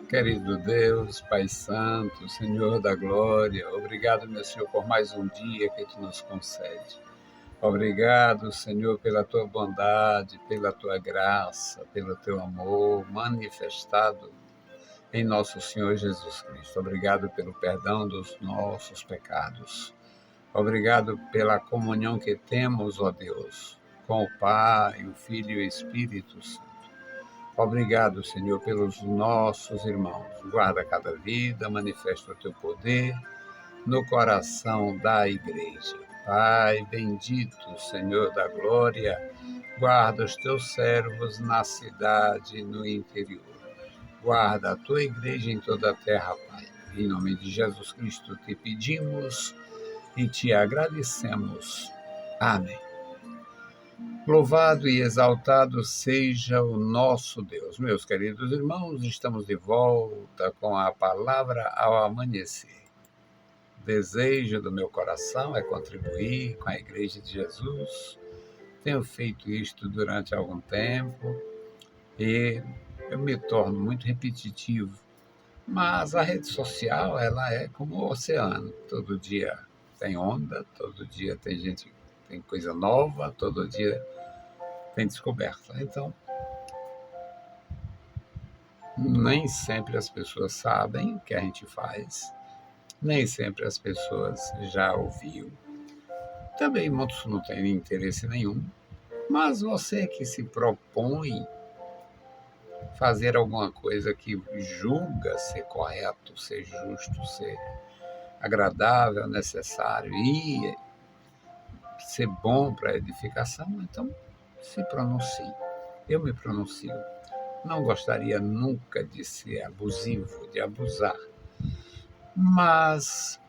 Querido Deus, Pai Santo, Senhor da Glória, obrigado, meu Senhor, por mais um dia que Tu nos concede. Obrigado, Senhor, pela Tua bondade, pela Tua graça, pelo Teu amor manifestado em nosso Senhor Jesus Cristo. Obrigado pelo perdão dos nossos pecados. Obrigado pela comunhão que temos, ó Deus, com o Pai, o Filho e o Espírito Santo. Obrigado, Senhor, pelos nossos irmãos. Guarda cada vida, manifesta o teu poder no coração da igreja. Pai bendito, Senhor da glória, guarda os teus servos na cidade e no interior. Guarda a tua igreja em toda a terra, Pai. Em nome de Jesus Cristo te pedimos e te agradecemos. Amém. Louvado e exaltado seja o nosso Deus. Meus queridos irmãos, estamos de volta com a palavra ao amanhecer. O desejo do meu coração é contribuir com a Igreja de Jesus. Tenho feito isto durante algum tempo e eu me torno muito repetitivo. Mas a rede social, ela é como o oceano. Todo dia tem onda, todo dia tem gente, tem coisa nova, todo dia tem descoberta. Então, nem sempre as pessoas sabem o que a gente faz, nem sempre as pessoas já ouviram. Também muitos não têm interesse nenhum, mas você que se propõe fazer alguma coisa que julga ser correto, ser justo, ser agradável, necessário e ser bom para a edificação, então se pronuncie. Eu me pronuncio. Não gostaria nunca de ser abusivo, de abusar, mas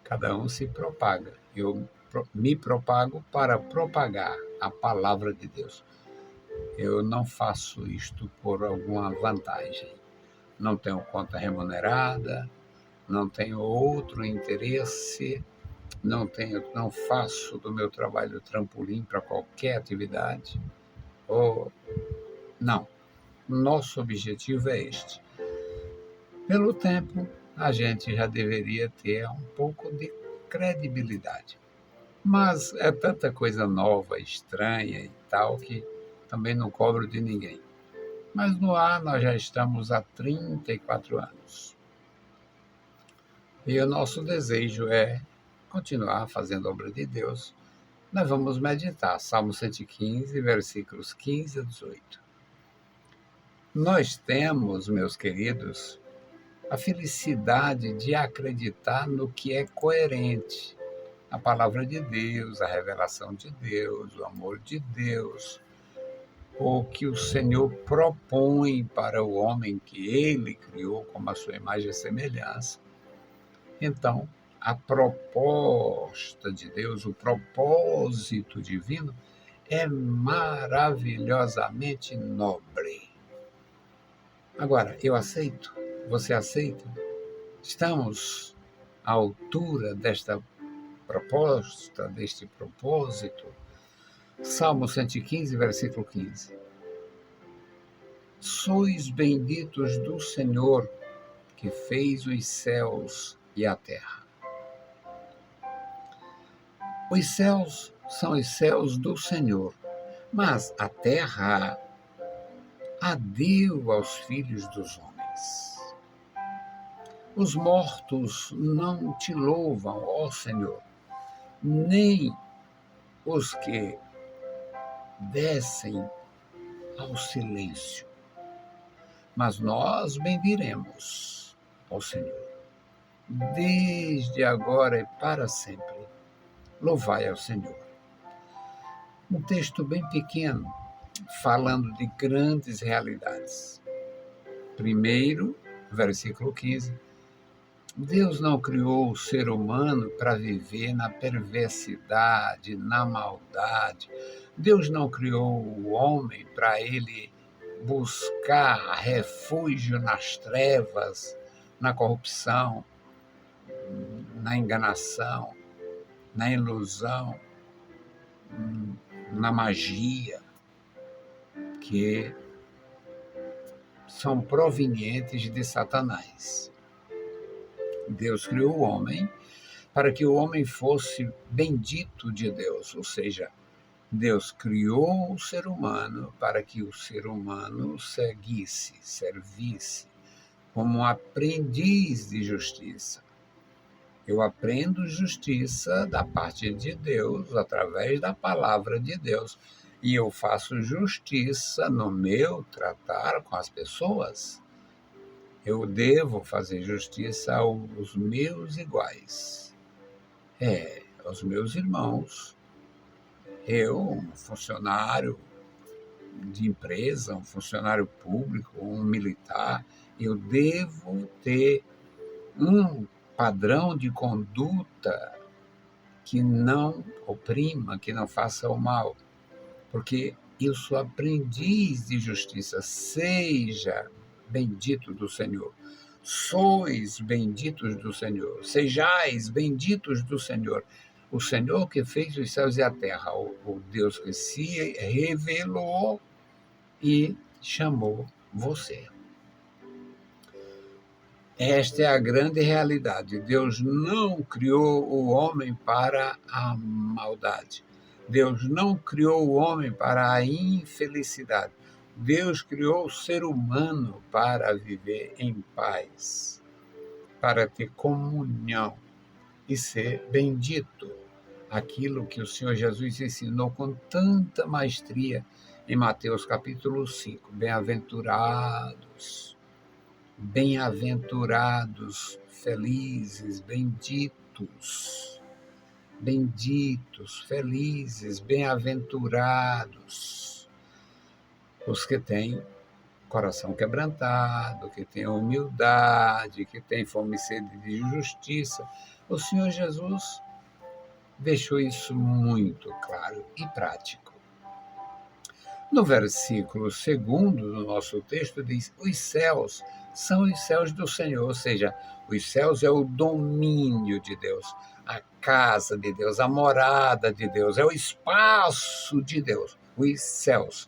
cada um se propaga. Eu me propago para propagar a palavra de Deus. Eu não faço isto por alguma vantagem. Não tenho conta remunerada, não tenho outro interesse, não faço do meu trabalho trampolim para qualquer atividade. Não. Nosso objetivo é este. Pelo tempo, a gente já deveria ter um pouco de credibilidade. Mas é tanta coisa nova, estranha e tal, que também não cobro de ninguém. Mas no ar nós já estamos há 34 anos. E o nosso desejo é continuar fazendo a obra de Deus. Nós vamos meditar Salmo 115, versículos 15 a 18. Nós temos, meus queridos, a felicidade de acreditar no que é coerente. A palavra de Deus, a revelação de Deus, o amor de Deus, o que o Senhor propõe para o homem que Ele criou como a sua imagem e semelhança. Então, a proposta de Deus, o propósito divino é maravilhosamente nobre. Agora, eu aceito? Você aceita? Estamos à altura desta proposta, deste propósito? Salmo 115, versículo 15. Sois benditos do Senhor, que fez os céus e a terra. Os céus são os céus do Senhor, mas a terra a deu aos filhos dos homens. Os mortos não te louvam, ó Senhor, nem os que descem ao silêncio. Mas nós bendiremos ao Senhor, desde agora e para sempre. Louvai ao Senhor. Um texto bem pequeno, falando de grandes realidades. Primeiro, versículo 15. Deus não criou o ser humano para viver na perversidade, na maldade. Deus não criou o homem para ele buscar refúgio nas trevas, na corrupção, na enganação, na ilusão, na magia, que são provenientes de Satanás. Deus criou o homem para que o homem fosse bendito de Deus, ou seja, Deus criou o ser humano para que o ser humano servisse como um aprendiz de justiça. Eu aprendo justiça da parte de Deus, através da palavra de Deus. E eu faço justiça no meu tratar com as pessoas. Eu devo fazer justiça aos meus iguais. Aos meus irmãos. Eu, um funcionário de empresa, um funcionário público, um militar, eu devo ter um padrão de conduta que não oprima, que não faça o mal, porque eu sou aprendiz de justiça. Seja bendito do Senhor. Sois benditos do Senhor. Sejais benditos do Senhor. O Senhor que fez os céus e a terra, o Deus que se revelou e chamou você. Esta é a grande realidade. Deus não criou o homem para a maldade. Deus não criou o homem para a infelicidade. Deus criou o ser humano para viver em paz, para ter comunhão e ser bendito. Aquilo que o Senhor Jesus ensinou com tanta maestria em Mateus capítulo 5. Bem-aventurados, felizes, benditos, felizes, bem-aventurados, os que têm coração quebrantado, que têm humildade, que têm fome e sede de justiça. O Senhor Jesus deixou isso muito claro e prático. No versículo 2º do nosso texto diz: os céus são os céus do Senhor, ou seja, os céus é o domínio de Deus, a casa de Deus, a morada de Deus, é o espaço de Deus, os céus,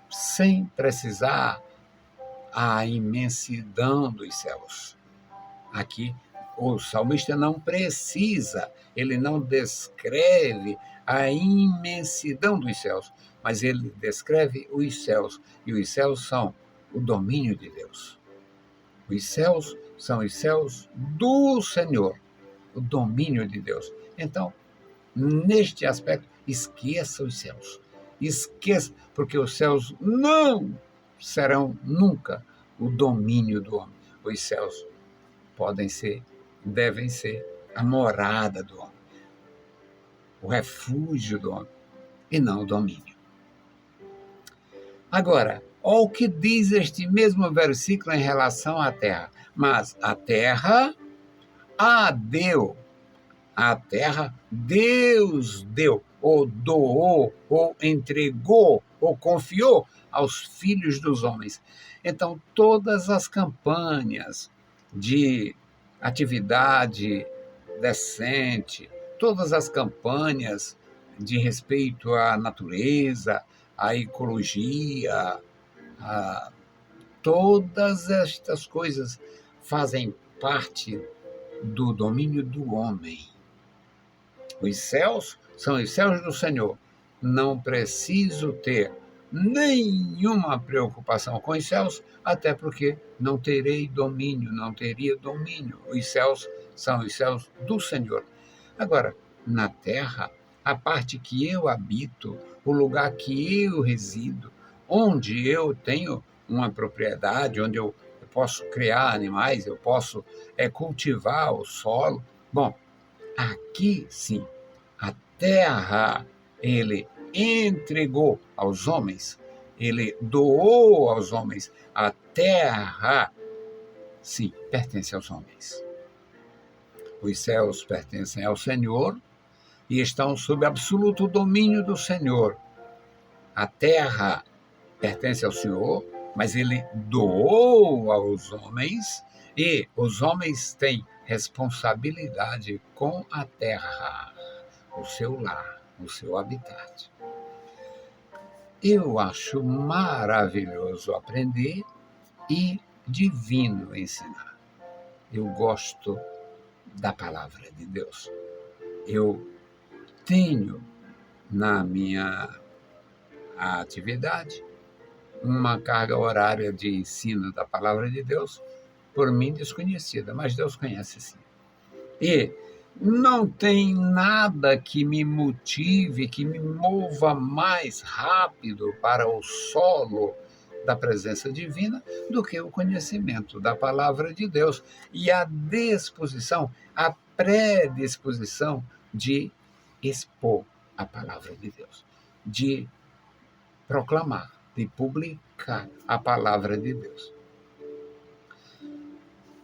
sem precisar a imensidão dos céus. Aqui, o salmista não precisa, ele não descreve a imensidão dos céus, mas ele descreve os céus, e os céus são o domínio de Deus. Os céus são os céus do Senhor, o domínio de Deus. Então, neste aspecto, esqueça os céus. Esqueça, porque os céus não serão nunca o domínio do homem. Os céus devem ser a morada do homem, o refúgio do homem, e não o domínio. Agora, olha o que diz este mesmo versículo em relação à terra. Mas a terra Deus deu, ou doou, ou entregou, ou confiou aos filhos dos homens. Então, todas as campanhas de atividade decente, todas as campanhas de respeito à natureza, à ecologia, todas estas coisas fazem parte do domínio do homem. Os céus são os céus do Senhor. Não preciso ter nenhuma preocupação com os céus, até porque não teria domínio. Os céus são os céus do Senhor. Agora, na terra, a parte que eu habito, o lugar que eu resido, onde eu tenho uma propriedade, onde eu posso criar animais, eu posso cultivar o solo. Bom, aqui sim, a terra ele entregou aos homens, ele doou aos homens. A terra, sim, pertence aos homens. Os céus pertencem ao Senhor e estão sob absoluto domínio do Senhor. A terra pertence ao Senhor, mas ele doou aos homens e os homens têm responsabilidade com a terra, o seu lar, o seu habitat. Eu acho maravilhoso aprender e divino ensinar. Eu gosto da palavra de Deus. Eu tenho na minha atividade uma carga horária de ensino da palavra de Deus, por mim desconhecida, mas Deus conhece sim. E não tem nada que me motive, que me mova mais rápido para o solo da presença divina do que o conhecimento da palavra de Deus e a disposição, a predisposição de expor a palavra de Deus, de proclamar, de publicar a palavra de Deus.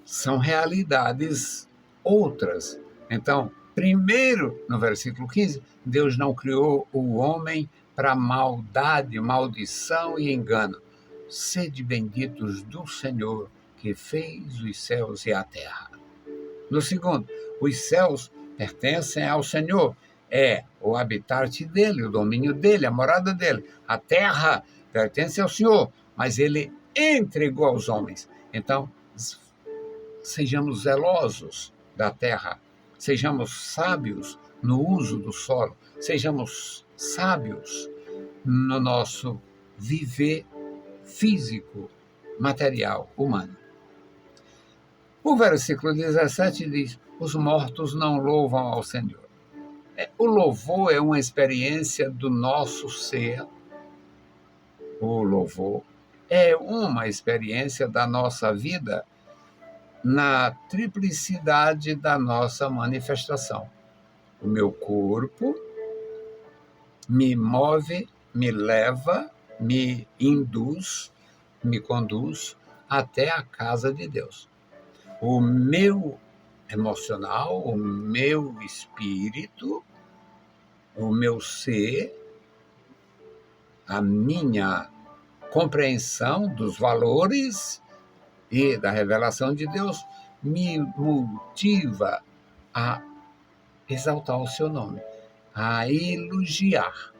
São realidades outras. Então, primeiro, no versículo 15, Deus não criou o homem para maldade, maldição e engano. Sede benditos do Senhor, que fez os céus e a terra. No segundo, os céus pertencem ao Senhor. É o habitat dele, o domínio dele, a morada dele. A terra pertence ao Senhor, mas ele entregou aos homens. Então, sejamos zelosos da terra, sejamos sábios no uso do solo, sejamos sábios no nosso viver físico, material, humano. O versículo 17 diz: os mortos não louvam ao Senhor. O louvor é uma experiência do nosso ser. O louvor é uma experiência da nossa vida na triplicidade da nossa manifestação. O meu corpo me move, me leva, me induz, me conduz até a casa de Deus. O meu emocional, o meu espírito, o meu ser, a minha compreensão dos valores e da revelação de Deus me motiva a exaltar o seu nome, a elogiar.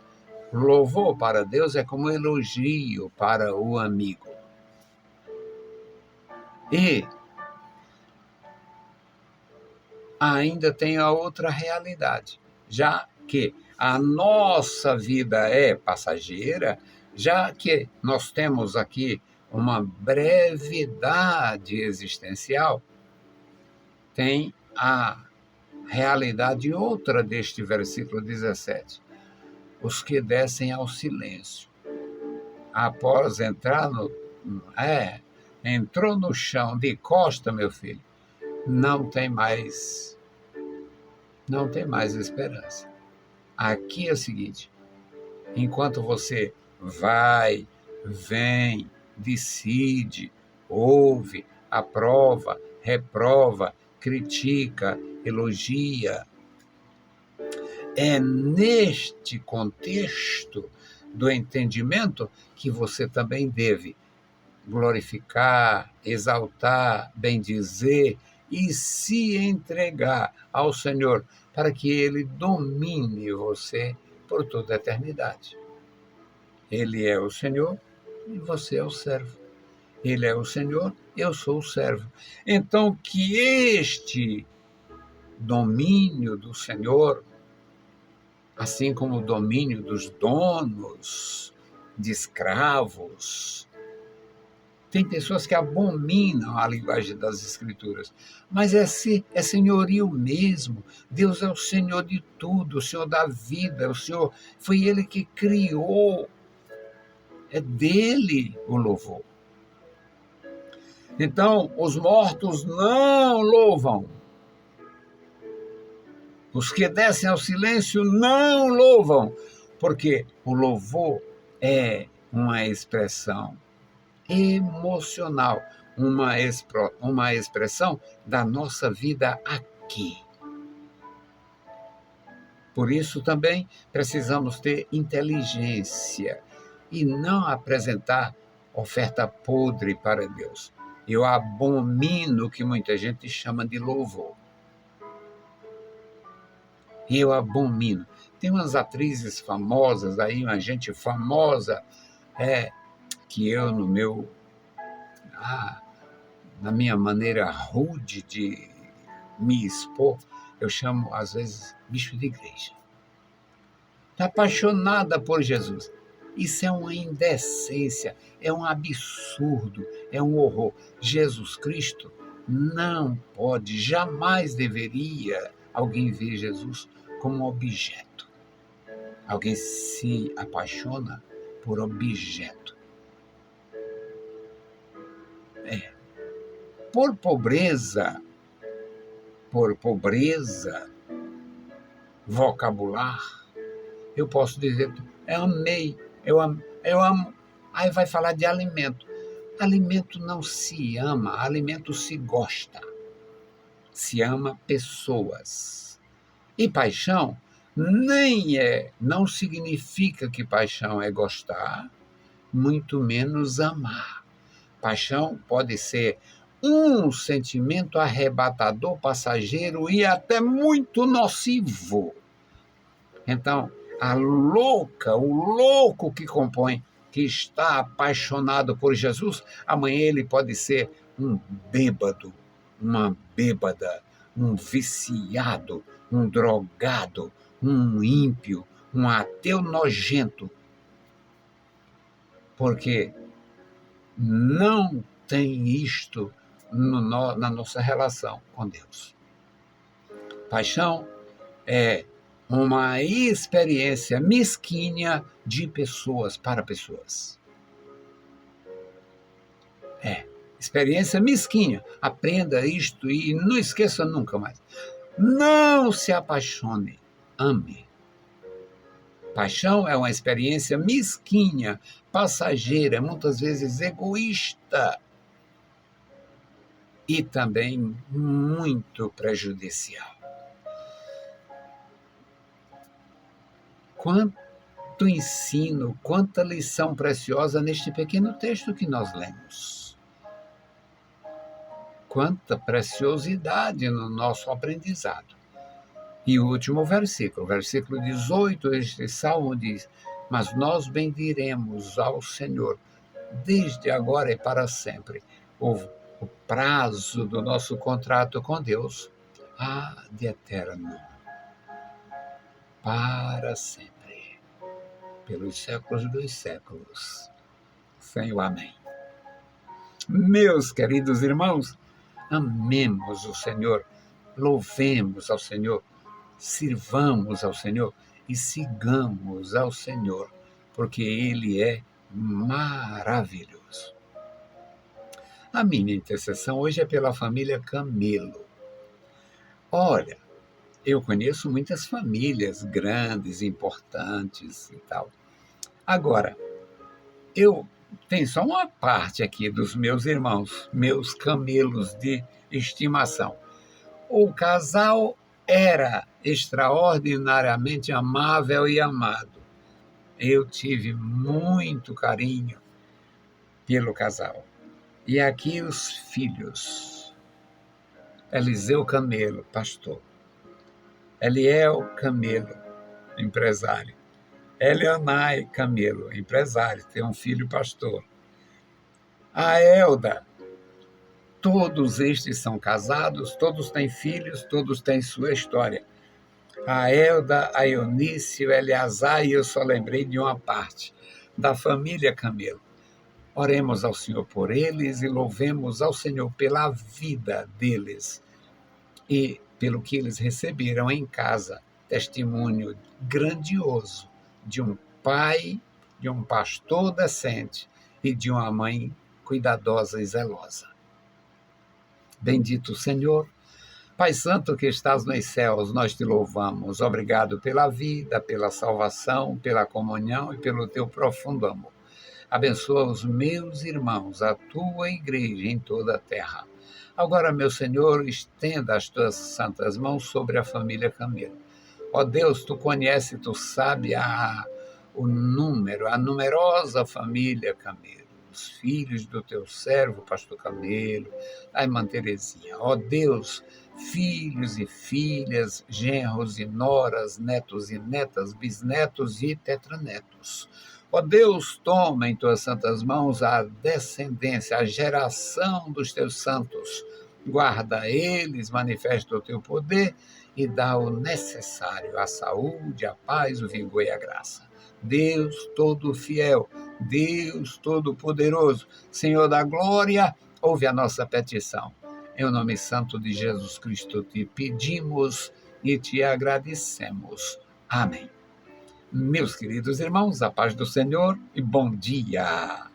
Louvor para Deus é como elogio para o amigo. E ainda tem a outra realidade, já que a nossa vida é passageira, já que nós temos aqui uma brevidade existencial, tem a realidade outra deste versículo 17. Os que descem ao silêncio. Após entrar entrou no chão de costa, meu filho, não tem mais esperança. Aqui é o seguinte: enquanto você vai, vem, decide, ouve, aprova, reprova, critica, elogia, é neste contexto do entendimento que você também deve glorificar, exaltar, bendizer e se entregar ao Senhor para que Ele domine você por toda a eternidade. Ele é o Senhor e você é o servo. Ele é o Senhor, eu sou o servo. Então, que este domínio do Senhor, assim como o domínio dos donos de escravos, tem pessoas que abominam a linguagem das Escrituras, mas é senhorio mesmo. Deus é o Senhor de tudo, o Senhor da vida, o Senhor, foi Ele que criou, é dele o louvor. Então, os mortos não louvam. Os que descem ao silêncio não louvam, porque o louvor é uma expressão emocional, uma expressão da nossa vida aqui. Por isso também precisamos ter inteligência e não apresentar oferta podre para Deus. Eu abomino o que muita gente chama de louvor. Eu abomino. Tem umas atrizes famosas aí, uma gente famosa, que eu, no meu ah, na minha maneira rude de me expor, eu chamo, às vezes, bicho de igreja. Está apaixonada por Jesus. Isso é uma indecência, é um absurdo, é um horror. Jesus Cristo não pode, jamais deveria alguém ver Jesus como um objeto. Alguém se apaixona por objeto. Por pobreza vocabular, eu posso dizer, eu amei, eu amo. Aí vai falar de alimento. Alimento não se ama, alimento se gosta. Se ama pessoas. E paixão não significa que paixão é gostar, muito menos amar. Paixão pode ser um sentimento arrebatador, passageiro e até muito nocivo. Então, o louco que compõe, que está apaixonado por Jesus, amanhã ele pode ser um bêbado, uma bêbada, um viciado, um drogado, um ímpio, um ateu nojento, porque não tem isto na nossa relação com Deus. Paixão é uma experiência mesquinha de pessoas para pessoas. Experiência mesquinha. Aprenda isto e não esqueça nunca mais. Não se apaixone, ame. Paixão é uma experiência mesquinha, passageira, muitas vezes egoísta e também muito prejudicial. Quanto ensino, quanta lição preciosa neste pequeno texto que nós lemos. Quanta preciosidade no nosso aprendizado. E o último versículo 18, este salmo diz: mas nós bendiremos ao Senhor desde agora e para sempre. O prazo do nosso contrato com Deus há de eterno, para sempre, pelos séculos dos séculos. Sem o amém. Meus queridos irmãos, amemos o Senhor, louvemos ao Senhor, sirvamos ao Senhor e sigamos ao Senhor, porque Ele é maravilhoso. A minha intercessão hoje é pela família Camelo. Olha, eu conheço muitas famílias grandes, importantes e tal. Agora, eu tenho só uma parte aqui dos meus irmãos, meus camelos de estimação. O casal era extraordinariamente amável e amado. Eu tive muito carinho pelo casal. E aqui os filhos. Eliseu Camelo, pastor. Eliel Camelo, empresário. Elionai Camelo, empresário, tem um filho pastor. A Elda, todos estes são casados, todos têm filhos, todos têm sua história. A Elda, a Eunice, o Eleazar, e eu só lembrei de uma parte, da família Camelo. Oremos ao Senhor por eles e louvemos ao Senhor pela vida deles e pelo que eles receberam em casa, testemunho grandioso de um pai, de um pastor decente e de uma mãe cuidadosa e zelosa. Bendito o Senhor, Pai Santo que estás nos céus, nós te louvamos. Obrigado pela vida, pela salvação, pela comunhão e pelo teu profundo amor. Abençoa os meus irmãos, a tua igreja em toda a terra. Agora, meu Senhor, estenda as tuas santas mãos sobre a família Camelo. Ó Deus, tu conheces, tu sabes o número, a numerosa família Camelo, os filhos do teu servo, pastor Camelo, a irmã Terezinha. Ó Deus, filhos e filhas, genros e noras, netos e netas, bisnetos e tetranetos. Ó Deus, toma em tuas santas mãos a descendência, a geração dos teus santos. Guarda eles, manifesta o teu poder e dá o necessário, a saúde, a paz, o vigor e a graça. Deus todo fiel, Deus todo poderoso, Senhor da glória, ouve a nossa petição. Em nome santo de Jesus Cristo te pedimos e te agradecemos. Amém. Meus queridos irmãos, a paz do Senhor e bom dia.